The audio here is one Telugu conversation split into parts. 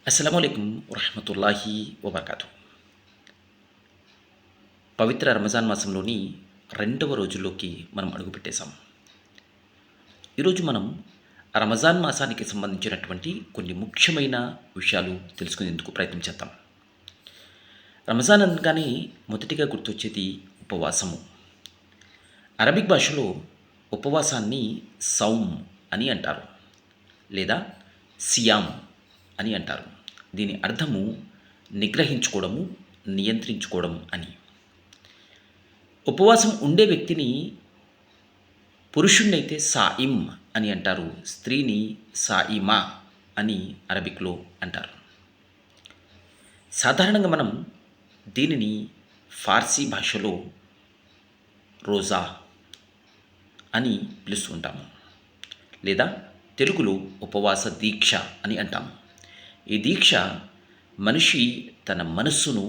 అస్సలాముఅలైకుం వరహమతుల్లాహి వబర్కాతు. పవిత్ర రంజాన్ మాసంలోని రెండవ రోజుల్లోకి మనం అడుగుపెట్టేశాం. ఈరోజు మనం రంజాన్ మాసానికి సంబంధించినటువంటి కొన్ని ముఖ్యమైన విషయాలు తెలుసుకునేందుకు ప్రయత్నం చేద్దాం. రంజాన్ అనగానే మొదటిగా గుర్తొచ్చేది ఉపవాసము. అరబిక్ భాషలో ఉపవాసాన్ని సౌమ్ అని అంటారు, లేదా సియామ్ అని అంటారు. దీని అర్థము నిగ్రహించుకోవడము, నియంత్రించుకోవడం అని. ఉపవాసం ఉండే వ్యక్తిని పురుషుణ్ణైతే సాయిమ్ అని అంటారు, స్త్రీని సాయిమా అని అరబిక్లో అంటారు. సాధారణంగా మనం దీనిని ఫార్సీ భాషలో రోజా అని పిలుస్తూ ఉంటాము, లేదా తెలుగులో ఉపవాస దీక్ష అని అంటాము. ఈ దీక్ష మనిషి తన మనస్సును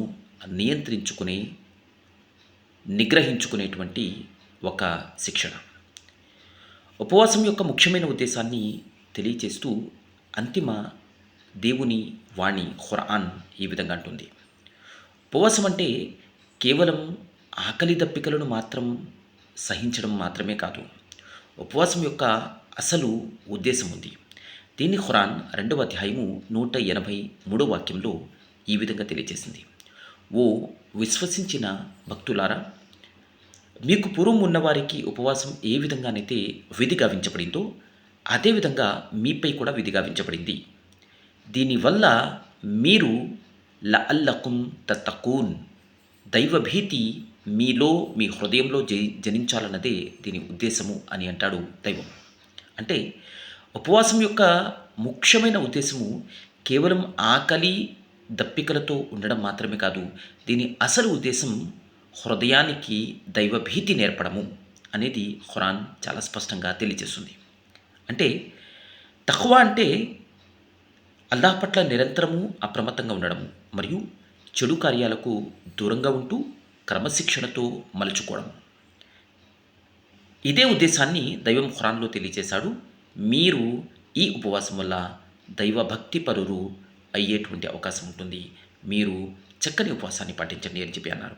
నిగ్రహించుకునేటువంటి ఒక శిక్షణ. ఉపవాసం యొక్క ముఖ్యమైన ఉద్దేశాన్ని తెలియచేస్తూ అంతిమ దేవుని వాణి ఖురాన్ ఈ విధంగా అంటుంది. ఉపవాసం అంటే కేవలం ఆకలి దప్పికలను మాత్రం సహించడం మాత్రమే కాదు. ఉపవాసం యొక్క అసలు ఉద్దేశం ఉంది. దీన్ని ఖురాన్ 2వ అధ్యాయము 183వ వాక్యంలో ఈ విధంగా తెలియజేసింది. ఓ విశ్వసించిన భక్తులారా, మీకు పూర్వం ఉన్నవారికి ఉపవాసం ఏ విధంగానైతే విధి గావించబడిందో అదేవిధంగా మీపై కూడా విధి గావించబడింది. దీనివల్ల మీరు లఅల్లకుం తత్తకూన్, దైవభీతి మీలో, మీ హృదయంలో జనించాలన్నదే దీని ఉద్దేశము అని అంటాడు దైవం. అంటే ఉపవాసం యొక్క ముఖ్యమైన ఉద్దేశము కేవలం ఆకలి దప్పికలతో ఉండడం మాత్రమే కాదు. దీని అసలు ఉద్దేశం హృదయానికి దైవభీతి నేర్పడము అనేది ఖురాన్ చాలా స్పష్టంగా తెలియజేస్తుంది. అంటే తఖ్వా అంటే అల్లాహ్ పట్ల నిరంతరము అప్రమత్తంగా ఉండడము మరియు చెడు కార్యాలకు దూరంగా ఉంటూ క్రమశిక్షణతో మలుచుకోవడం. ఇదే ఉద్దేశాన్ని దైవం ఖురాన్లో తెలియజేశాడు. మీరు ఈ ఉపవాసం వల్ల దైవభక్తి పరులు అయ్యేటువంటి అవకాశం ఉంటుంది. మీరు చక్కని ఉపవాసాన్ని పాటించండి అని చెప్పి అన్నారు.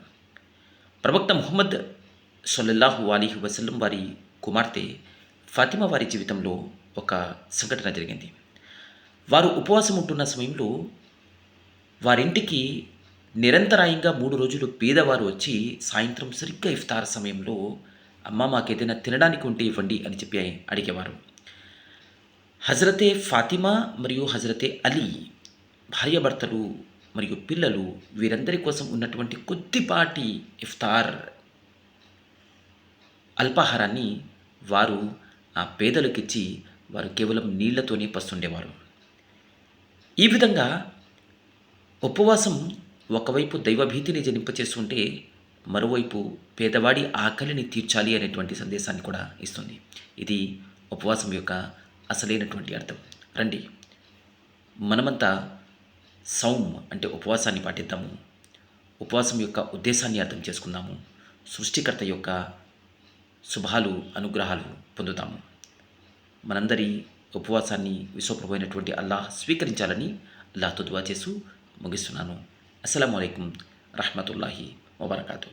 ప్రవక్త ముహమ్మద్ సల్లల్లాహు అలైహి వసల్లం వారి కుమార్తె ఫాతిమా వారి జీవితంలో ఒక సంఘటన జరిగింది. వారు ఉపవాసం ఉంటున్న సమయంలో వారింటికి నిరంతరాయంగా 3 రోజులు పేదవారు వచ్చి సాయంత్రం సరిగ్గా ఇఫ్తార్ సమయంలో, అమ్మ మాకేదైనా తినడానికి ఉంటే ఇవ్వండి అని చెప్పి అడిగేవారు. హజరతే ఫాతిమా మరియు హజరతే అలీ భార్యాభర్తలు మరియు పిల్లలు వీరందరి కోసం ఉన్నటువంటి కొద్దిపాటి ఇఫ్తార్ అల్పాహారాన్ని వారు ఆ పేదలకిచ్చి వారు కేవలం నీళ్లతోనే పస్తుండేవారు. ఈ విధంగా ఉపవాసం ఒకవైపు దైవభీతిని జనింపచేస్తుంటే మరోవైపు పేదవాడి ఆకలిని తీర్చాలి అనేటువంటి సందేశాన్ని కూడా ఇస్తుంది. ఇది ఉపవాసం యొక్క అసలైనటువంటి అర్థం. రండి, మనమంతా సౌమ్ అంటే ఉపవాసాన్ని పాటిద్దాము. ఉపవాసం యొక్క ఉద్దేశాన్ని అర్థం చేసుకుందాము. సృష్టికర్త యొక్క శుభాలు, అనుగ్రహాలు పొందుతాము. మనందరి ఉపవాసాన్ని విశ్వప్రభువైనటువంటి అల్లాహ్ స్వీకరించాలని అల్లాహ్తో దువా చేస్తూ ముగిస్తున్నాను. అస్సలాము అలైకుం రహ్మతుల్లాహి వబర్కాతు.